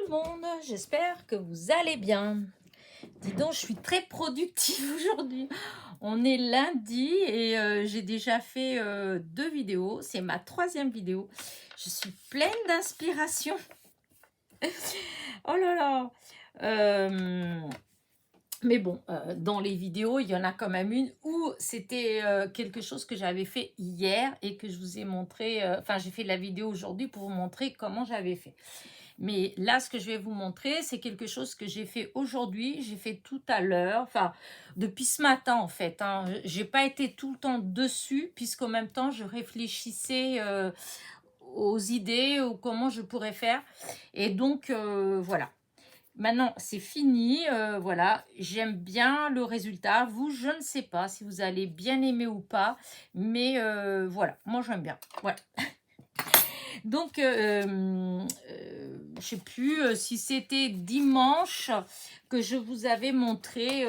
le monde, j'espère que vous allez bien. Dis donc, je suis très productive aujourd'hui. On est lundi et j'ai déjà fait 2 vidéos. C'est ma 3e vidéo. Je suis pleine d'inspiration. Oh là là. Mais bon, dans les vidéos, il y en a quand même une où c'était quelque chose que j'avais fait hier et que je vous ai montré. Enfin, j'ai fait la vidéo aujourd'hui pour vous montrer comment j'avais fait. Mais là, ce que je vais vous montrer, c'est quelque chose que j'ai fait aujourd'hui, j'ai fait tout à l'heure, enfin, depuis ce matin en fait. Hein. J'ai pas été tout le temps dessus, puisqu'en même temps, je réfléchissais aux idées, ou comment je pourrais faire. Et donc, voilà. Maintenant, c'est fini, voilà. J'aime bien le résultat. Vous, je ne sais pas si vous allez bien aimer ou pas, mais voilà, moi j'aime bien. Voilà. Donc, je sais plus si c'était dimanche que je vous avais montré,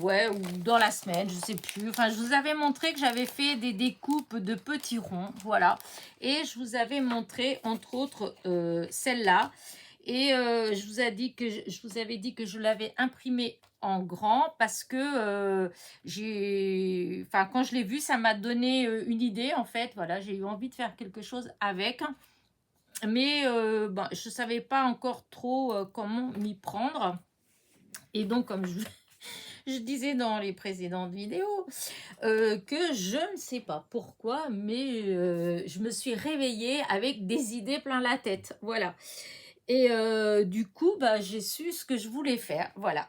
ouais, ou dans la semaine, je sais plus. Enfin, je vous avais montré que j'avais fait des découpes de petits ronds, voilà. Et je vous avais montré, entre autres, celle-là. Et je vous avais dit que je l'avais imprimée en grand parce que quand je l'ai vu, ça m'a donné une idée en fait. Voilà, j'ai eu envie de faire quelque chose avec, mais je savais pas encore trop comment m'y prendre. Et donc, comme je disais dans les précédentes vidéos, que je ne sais pas pourquoi, mais je me suis réveillée avec des idées plein la tête. Voilà. Et du coup, j'ai su ce que je voulais faire. Voilà.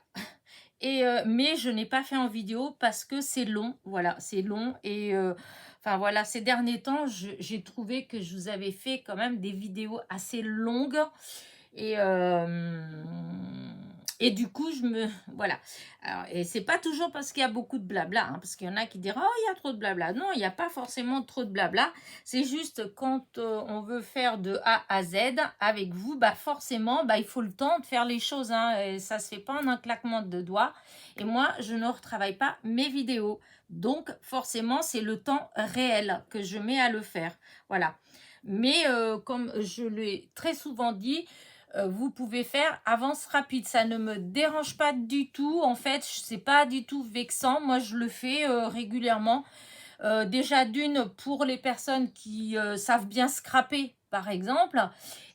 Et mais je n'ai pas fait en vidéo parce que c'est long. Voilà, c'est long. Et enfin voilà, ces derniers temps, j'ai trouvé que je vous avais fait quand même des vidéos assez longues. Et, et du coup, voilà. Alors, et c'est pas toujours parce qu'il y a beaucoup de blabla, hein, parce qu'il y en a qui diront, oh, il y a trop de blabla. Non, il n'y a pas forcément trop de blabla. C'est juste quand on veut faire de A à Z avec vous, forcément, il faut le temps de faire les choses. Hein, et ça se fait pas en un claquement de doigts. Et moi, je ne retravaille pas mes vidéos. Donc, forcément, c'est le temps réel que je mets à le faire. Voilà. Mais comme je l'ai très souvent dit, vous pouvez faire avance rapide. Ça ne me dérange pas du tout. En fait, c'est pas du tout vexant. Moi, je le fais régulièrement. Déjà d'une, pour les personnes qui savent bien scraper, par exemple,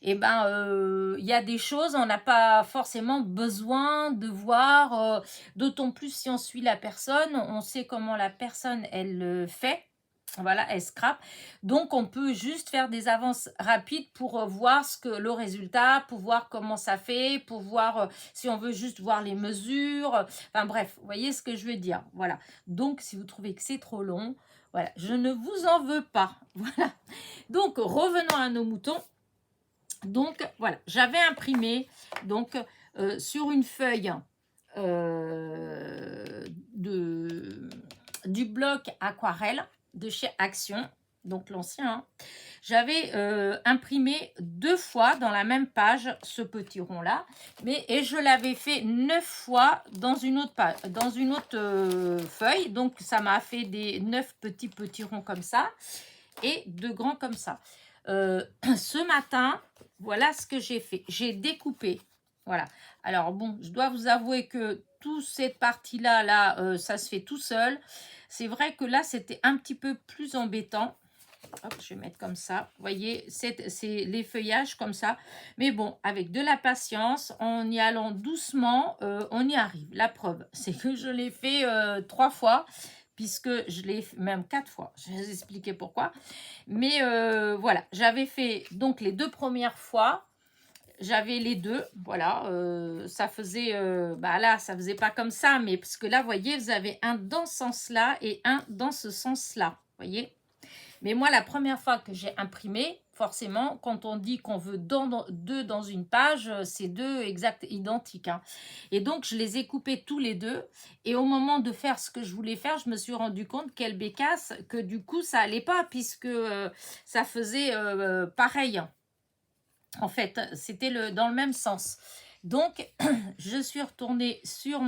et il y a des choses, on n'a pas forcément besoin de voir, d'autant plus si on suit la personne, on sait comment la personne, elle le fait. Voilà, elle scrape. Donc, on peut juste faire des avances rapides pour voir le résultat, pour voir comment ça fait, pour voir si on veut juste voir les mesures. Enfin bref, vous voyez ce que je veux dire. Voilà. Donc, si vous trouvez que c'est trop long, voilà, je ne vous en veux pas. Voilà. Donc, revenons à nos moutons. Donc, voilà, j'avais imprimé donc sur une feuille du bloc aquarelle de chez Action, donc l'ancien. Hein. J'avais imprimé 2 fois dans la même page ce petit rond là, et je l'avais fait 9 fois dans une autre page, dans une autre feuille. Donc ça m'a fait des 9 petits ronds comme ça et 2 grands comme ça. Ce matin, voilà ce que j'ai fait. J'ai découpé. Voilà. Alors bon, je dois vous avouer que toute cette partie-là, ça se fait tout seul. C'est vrai que là, c'était un petit peu plus embêtant. Hop, je vais mettre comme ça. Vous voyez, c'est les feuillages comme ça. Mais bon, avec de la patience, en y allant doucement, on y arrive. La preuve, c'est que je l'ai fait 3 fois, puisque je l'ai fait même 4 fois. Je vais vous expliquer pourquoi. Mais voilà, j'avais fait donc les 2 premières fois. J'avais les 2, voilà, ça faisait, là, ça faisait pas comme ça, mais parce que là, vous voyez, vous avez un dans ce sens-là et un dans ce sens-là, vous voyez. Mais moi, la première fois que j'ai imprimé, forcément, quand on dit qu'on veut 2 dans une page, c'est 2 exacts, identiques. Hein. Et donc, je les ai coupés tous les 2. Et au moment de faire ce que je voulais faire, je me suis rendu compte, quelle bécasse, que du coup, ça allait pas, puisque ça faisait pareil. En fait, c'était dans le même sens. Donc, je suis retournée sur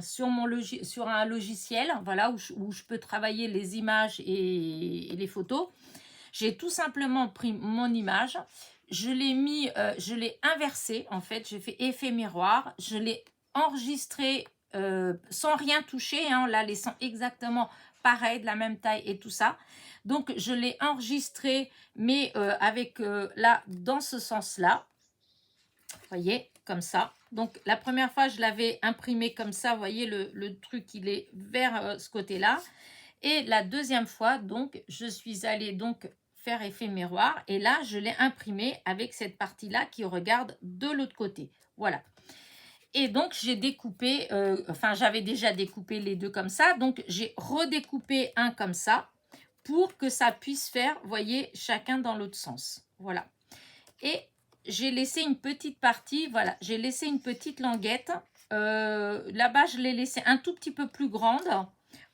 sur un logiciel, voilà, où je peux travailler les images et les photos. J'ai tout simplement pris mon image, je l'ai mis, je l'ai inversé en fait, j'ai fait effet miroir, je l'ai enregistré sans rien toucher, hein, en la laissant exactement pareil, de la même taille et tout ça. Donc je l'ai enregistré, mais avec là, dans ce sens-là, voyez, comme ça. Donc la première fois, je l'avais imprimé comme ça, vous voyez, le truc, il est vers ce côté-là. Et la deuxième fois, donc, je suis allée donc faire effet miroir. Et là, je l'ai imprimé avec cette partie-là qui regarde de l'autre côté. Voilà. Et donc, j'ai découpé, enfin, j'avais déjà découpé les deux comme ça. Donc, j'ai redécoupé un comme ça pour que ça puisse faire, vous voyez, chacun dans l'autre sens. Voilà. Et j'ai laissé une petite partie, voilà, j'ai laissé une petite languette. Là-bas, je l'ai laissé un tout petit peu plus grande,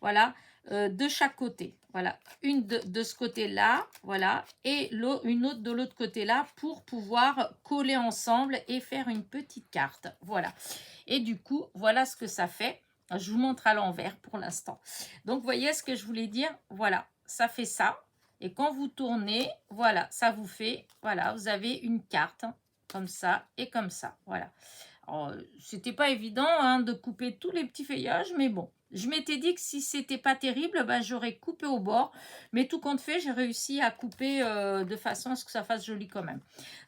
voilà, de chaque côté. Voilà, une de ce côté-là, voilà, et une autre de l'autre côté-là pour pouvoir coller ensemble et faire une petite carte. Voilà. Et du coup, voilà ce que ça fait. Je vous montre à l'envers pour l'instant. Donc, vous voyez ce que je voulais dire? Voilà, ça fait ça. Et quand vous tournez, voilà, ça vous fait, voilà, vous avez une carte comme ça et comme ça, voilà. C'était pas évident hein, de couper tous les petits feuillages, mais bon, je m'étais dit que si c'était pas terrible, ben, j'aurais coupé au bord, mais tout compte fait, j'ai réussi à couper de façon à ce que ça fasse joli quand même.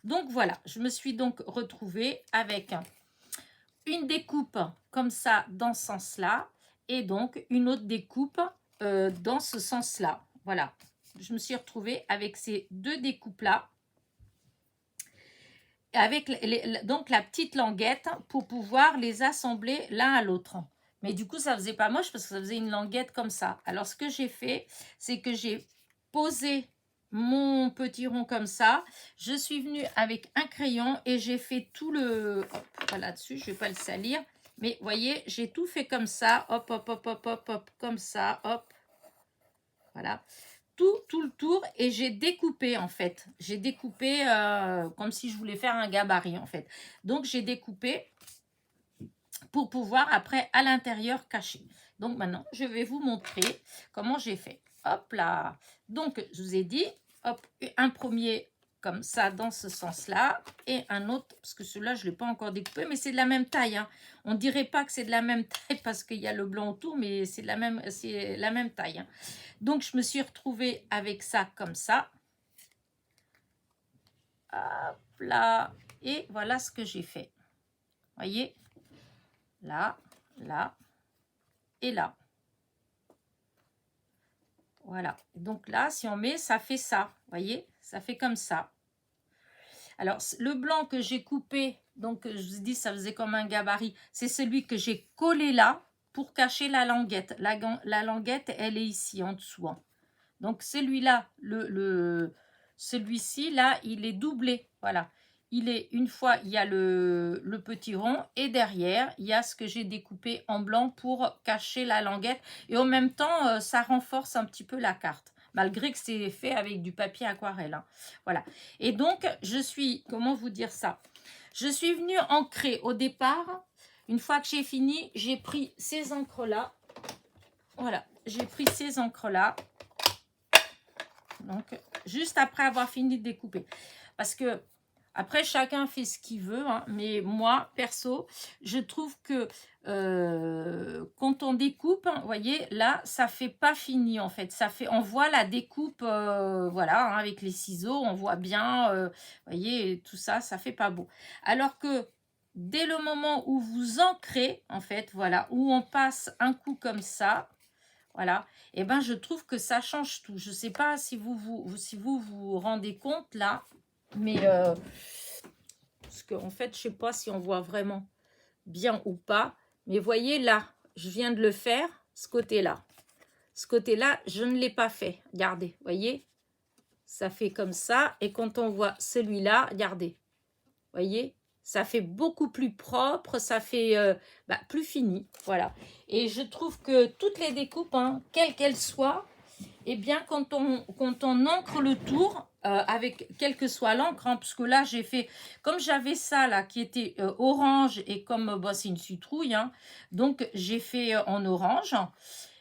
Donc voilà, je me suis donc retrouvée avec une découpe comme ça dans ce sens-là, et donc une autre découpe dans ce sens-là, voilà. Je me suis retrouvée avec ces deux découpes-là, avec donc la petite languette pour pouvoir les assembler l'un à l'autre. Mais du coup, ça faisait pas moche parce que ça faisait une languette comme ça. Alors, ce que j'ai fait, c'est que j'ai posé mon petit rond comme ça. Je suis venue avec un crayon et j'ai fait tout le... Hop, voilà dessus, je vais pas le salir. Mais vous voyez, j'ai tout fait comme ça. Hop, hop, hop, hop, hop, hop, comme ça. Hop. Voilà. Tout le tour et j'ai découpé en fait. J'ai découpé comme si je voulais faire un gabarit en fait. Donc j'ai découpé pour pouvoir après à l'intérieur cacher. Donc maintenant je vais vous montrer comment j'ai fait. Hop là. Donc je vous ai dit, hop, un premier comme ça dans ce sens-là et un autre, parce que celui-là je ne l'ai pas encore découpé, mais c'est de la même taille. Hein. On ne dirait pas que c'est de la même taille parce qu'il y a le blanc autour, mais c'est la même taille. Hein. Donc, je me suis retrouvée avec ça comme ça. Hop là. Et voilà ce que j'ai fait. Voyez? Là, là et là. Voilà. Donc là, si on met, ça fait ça. Voyez? Ça fait comme ça. Alors, le blanc que j'ai coupé, donc je vous dis, ça faisait comme un gabarit, c'est celui que j'ai collé là pour cacher la languette. La languette, elle est ici, en dessous. Hein. Donc, celui-là, celui-ci, là, il est doublé. Voilà. Il est, une fois, il y a le petit rond et derrière, il y a ce que j'ai découpé en blanc pour cacher la languette. Et en même temps, ça renforce un petit peu la carte. Malgré que c'est fait avec du papier aquarelle. Hein. Voilà. Et donc, je suis, comment vous dire ça? Je suis venue ancrer au départ. Une fois que j'ai fini, j'ai pris ces encres-là. Voilà. J'ai pris ces encres-là. Donc, juste après avoir fini de découper. Parce que, après, chacun fait ce qu'il veut. Hein, mais moi, perso, je trouve que quand on découpe, vous voyez, là, ça fait pas fini, en fait. Ça fait, on voit la découpe, voilà, hein, avec les ciseaux, on voit bien, vous voyez, tout ça, ça fait pas beau. Alors que, dès le moment où vous ancrez, en fait, voilà, où on passe un coup comme ça, voilà, et ben je trouve que ça change tout. Je ne sais pas si vous rendez compte là, mais parce qu'en fait, je ne sais pas si on voit vraiment bien ou pas. Mais voyez là, je viens de le faire, ce côté-là. Ce côté-là, je ne l'ai pas fait. Regardez, voyez, ça fait comme ça. Et quand on voit celui-là, regardez, voyez, ça fait beaucoup plus propre, ça fait plus fini, voilà. Et je trouve que toutes les découpes, hein, quelles qu'elles soient, eh bien, quand on encre le tour, avec quelle que soit l'encre, hein, parce que là, j'ai fait, comme j'avais ça, là, qui était orange, et comme, c'est une citrouille, hein, donc j'ai fait en orange,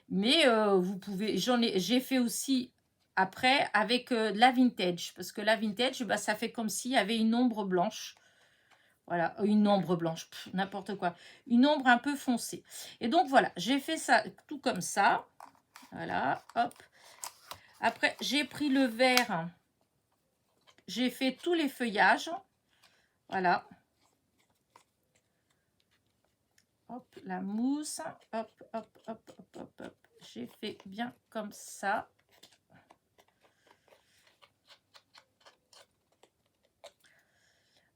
mais vous pouvez, j'ai fait aussi après avec de la vintage. Parce que la vintage, bah, ça fait comme s'il y avait une ombre blanche. Voilà, une ombre blanche, n'importe quoi. Une ombre un peu foncée. Et donc, voilà, j'ai fait ça tout comme ça. Voilà, hop. Après, j'ai pris le vert. J'ai fait tous les feuillages. Voilà. Hop, la mousse. Hop, hop, hop, hop, hop, hop. J'ai fait bien comme ça.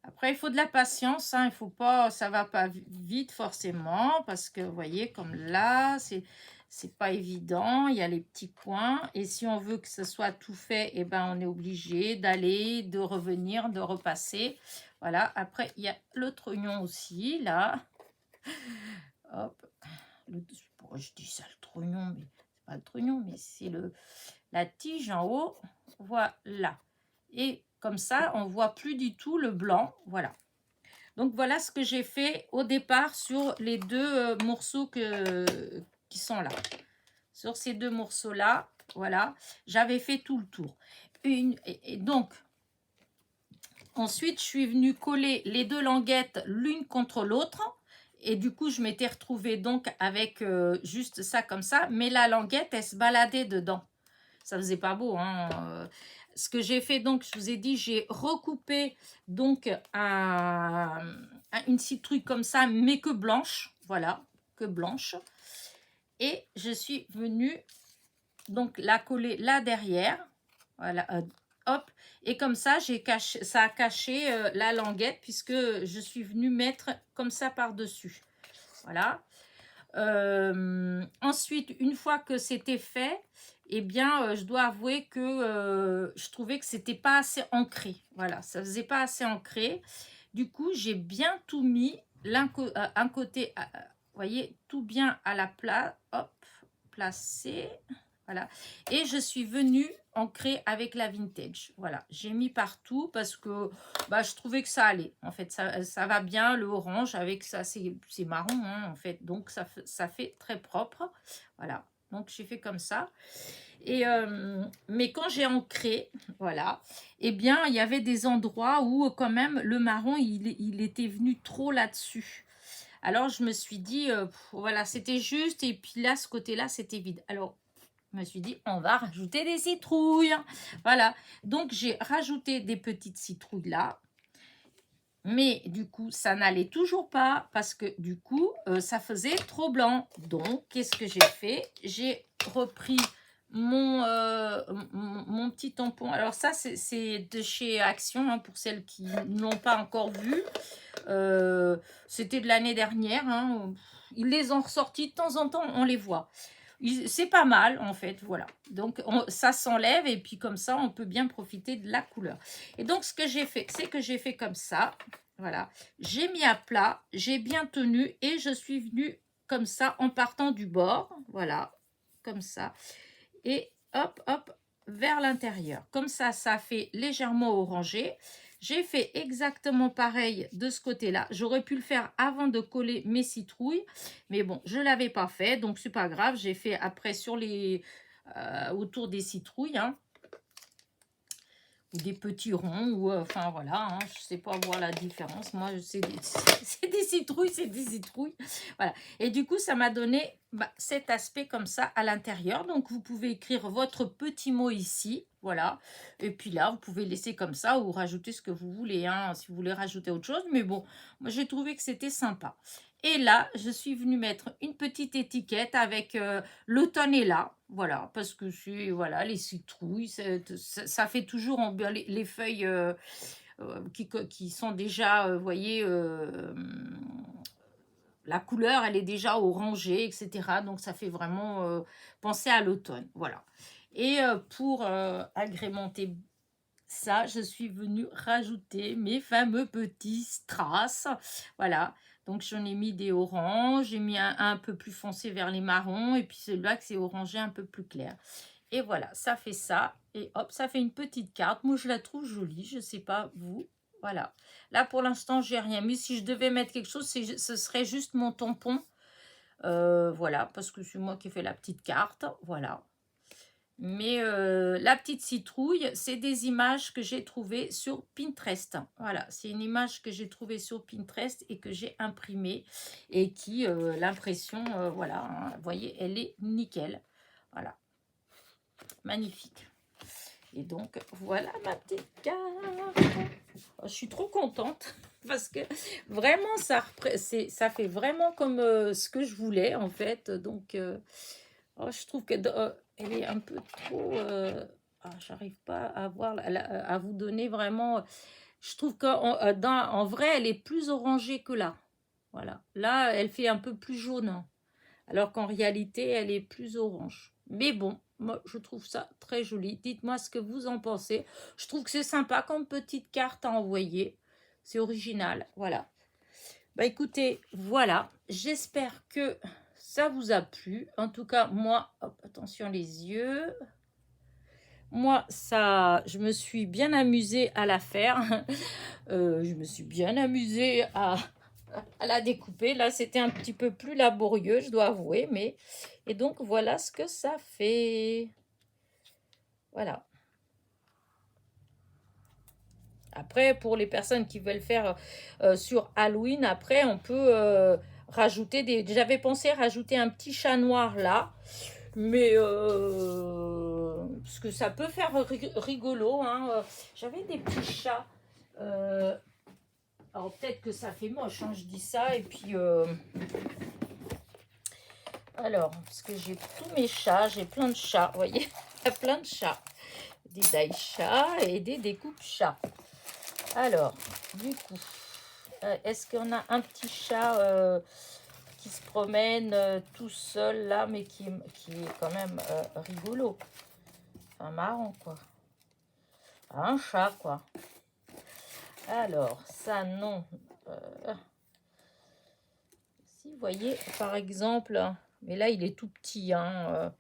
Après, il faut de la patience, hein. Il faut pas, ça va pas vite forcément, parce que vous voyez, comme là, c'est pas évident. Il y a les petits coins, et si on veut que ce soit tout fait, eh ben, on est obligé d'aller, de revenir, de repasser. Voilà. Après, il y a le trognon aussi, là. Hop. Bon, je dis ça, le trognon, mais c'est pas le trognon, mais c'est la tige en haut. Voilà. Et comme ça, on voit plus du tout le blanc. Voilà. Donc, voilà ce que j'ai fait au départ sur les deux morceaux qui sont là. Sur ces deux morceaux-là, voilà, j'avais fait tout le tour. Et donc, ensuite, je suis venue coller les deux languettes l'une contre l'autre. Et du coup, je m'étais retrouvée donc avec juste ça comme ça. Mais la languette, elle se baladait dedans. Ça faisait pas beau, hein. Ce que j'ai fait, donc, je vous ai dit, j'ai recoupé donc une citrouille comme ça, mais que blanche. Voilà, que blanche. Et je suis venue donc la coller là derrière. Voilà, hop. Et comme ça, ça a caché la languette, puisque je suis venue mettre comme ça par-dessus. Voilà. Ensuite, une fois que c'était fait, eh bien, je dois avouer que je trouvais que c'était pas assez ancré. Voilà, ça faisait pas assez ancré. Du coup, j'ai bien tout mis un côté, vous voyez, tout bien à la place. Hop, placé. Voilà. Et je suis venue ancrer avec la vintage. Voilà, j'ai mis partout parce que bah, je trouvais que ça allait. En fait, ça va bien, le orange avec ça, c'est marron, hein, en fait. Donc, ça fait très propre. Voilà, donc j'ai fait comme ça. Et mais quand j'ai ancré, voilà, eh bien, il y avait des endroits où quand même le marron, il était venu trop là-dessus. Alors, je me suis dit, voilà, c'était juste. Et puis là, ce côté-là, c'était vide. Alors, je me suis dit, on va rajouter des citrouilles. Voilà. Donc, j'ai rajouté des petites citrouilles là. Mais du coup, ça n'allait toujours pas parce que du coup, ça faisait trop blanc. Donc, qu'est-ce que j'ai fait? J'ai repris mon petit tampon. Alors ça, c'est de chez Action, hein, pour celles qui n'ont pas encore vu. C'était de l'année dernière. Hein. Ils les ont ressortis de temps en temps, on les voit. C'est pas mal en fait, voilà. Donc ça s'enlève et puis comme ça, on peut bien profiter de la couleur. Et donc ce que j'ai fait, c'est que j'ai fait comme ça, voilà. J'ai mis à plat, j'ai bien tenu et je suis venue comme ça en partant du bord, voilà, comme ça. Et hop, hop, vers l'intérieur. Comme ça, ça fait légèrement orangé. J'ai fait exactement pareil de ce côté-là. J'aurais pu le faire avant de coller mes citrouilles. Mais bon, je ne l'avais pas fait. Donc, c'est pas grave. J'ai fait après sur les autour des citrouilles. Hein, ou des petits ronds. Ou enfin, voilà. Hein, je ne sais pas voir la différence. Moi, c'est des citrouilles, c'est des citrouilles. Voilà. Et du coup, ça m'a donné cet aspect comme ça à l'intérieur. Donc, vous pouvez écrire votre petit mot ici. Voilà. Et puis là, vous pouvez laisser comme ça ou rajouter ce que vous voulez, hein, si vous voulez rajouter autre chose. Mais bon, moi, j'ai trouvé que c'était sympa. Et là, je suis venue mettre une petite étiquette avec l'automne est là. Voilà, parce que c'est, voilà, les citrouilles, ça fait toujours les feuilles qui sont déjà, vous voyez, la couleur, elle est déjà orangée, etc. Donc, ça fait vraiment penser à l'automne. Voilà. Et pour agrémenter ça, je suis venue rajouter mes fameux petits strass. Voilà. Donc, j'en ai mis des oranges. J'ai mis un peu plus foncé vers les marrons. Et puis, celui-là, que c'est orangé un peu plus clair. Et voilà, ça fait ça. Et hop, ça fait une petite carte. Moi, je la trouve jolie. Je ne sais pas, vous. Voilà. Là, pour l'instant, j'ai rien mis. Si je devais mettre quelque chose, ce serait juste mon tampon. Voilà, parce que c'est moi qui ai fait la petite carte. Voilà. Mais la petite citrouille, c'est des images que j'ai trouvées sur Pinterest. Voilà, c'est une image que j'ai trouvée sur Pinterest et que j'ai imprimée. Et qui, l'impression, voilà, hein, vous voyez, elle est nickel. Voilà, magnifique. Et donc, voilà ma petite carte. Je suis trop contente parce que vraiment, ça fait vraiment comme ce que je voulais, en fait. Donc, je trouve qu'elle elle est un peu trop... j'arrive pas à voir, à vous donner vraiment... Je trouve qu'en vrai, elle est plus orangée que là. Voilà. Là, elle fait un peu plus jaune, hein, alors qu'en réalité, elle est plus orange. Mais bon, moi, je trouve ça très joli. Dites-moi ce que vous en pensez. Je trouve que c'est sympa comme petite carte à envoyer. C'est original, voilà. Bah écoutez, voilà. J'espère que ça vous a plu. En tout cas, moi, hop, attention les yeux. Moi, ça, je me suis bien amusée à la faire. Je me suis bien amusée à la découper. Là, c'était un petit peu plus laborieux, je dois avouer. Mais... Et donc, voilà ce que ça fait. Voilà. Après, pour les personnes qui veulent faire sur Halloween, après, on peut rajouter des... J'avais pensé rajouter un petit chat noir là. Mais parce que ça peut faire rigolo, hein. J'avais des petits chats. Alors peut-être que ça fait moche, hein, je dis ça. Et puis alors, parce que j'ai tous mes chats, j'ai plein de chats, vous voyez, il y a plein de chats. Des daï-chats et des découpes chats. Alors, du coup, est-ce qu'on a un petit chat qui se promène tout seul là, mais qui est quand même rigolo. Enfin, marrant, quoi. Un chat, quoi. Alors, ça, non. Si, vous voyez, par exemple, mais là, il est tout petit, hein.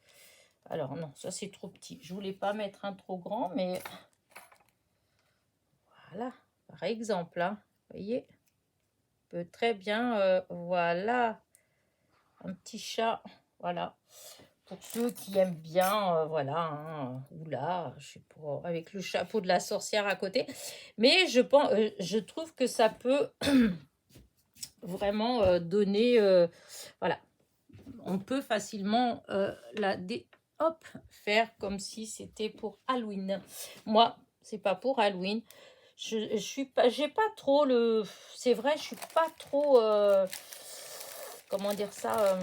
Alors, non, ça, c'est trop petit. Je voulais pas mettre un trop grand, mais... Voilà, par exemple, hein, vous voyez, peut très bien, voilà, un petit chat, voilà, pour ceux qui aiment bien, voilà, hein, oula, je sais pas, avec le chapeau de la sorcière à côté, mais je trouve que ça peut vraiment donner, voilà, on peut facilement hop, faire comme si c'était pour Halloween. Moi, c'est pas pour Halloween. Je suis pas, j'ai pas trop le, c'est vrai, je suis pas trop, comment dire ça,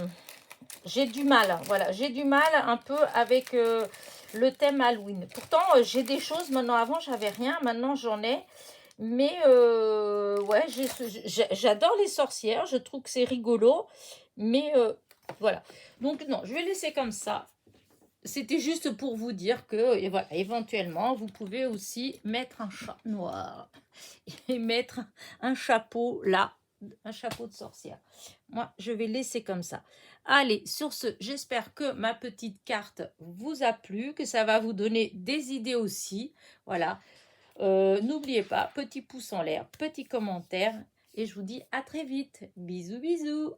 j'ai du mal, voilà, j'ai du mal un peu avec le thème Halloween. Pourtant, j'ai des choses maintenant. Avant, j'avais rien, maintenant j'en ai. Mais ouais, j'adore les sorcières, je trouve que c'est rigolo. Mais voilà. Donc non, je vais laisser comme ça. C'était juste pour vous dire que, et voilà, éventuellement, vous pouvez aussi mettre un chat noir et mettre un chapeau là, un chapeau de sorcière. Moi, je vais laisser comme ça. Allez, sur ce, j'espère que ma petite carte vous a plu, que ça va vous donner des idées aussi. Voilà. N'oubliez pas, petit pouce en l'air, petit commentaire, et je vous dis à très vite. Bisous, bisous.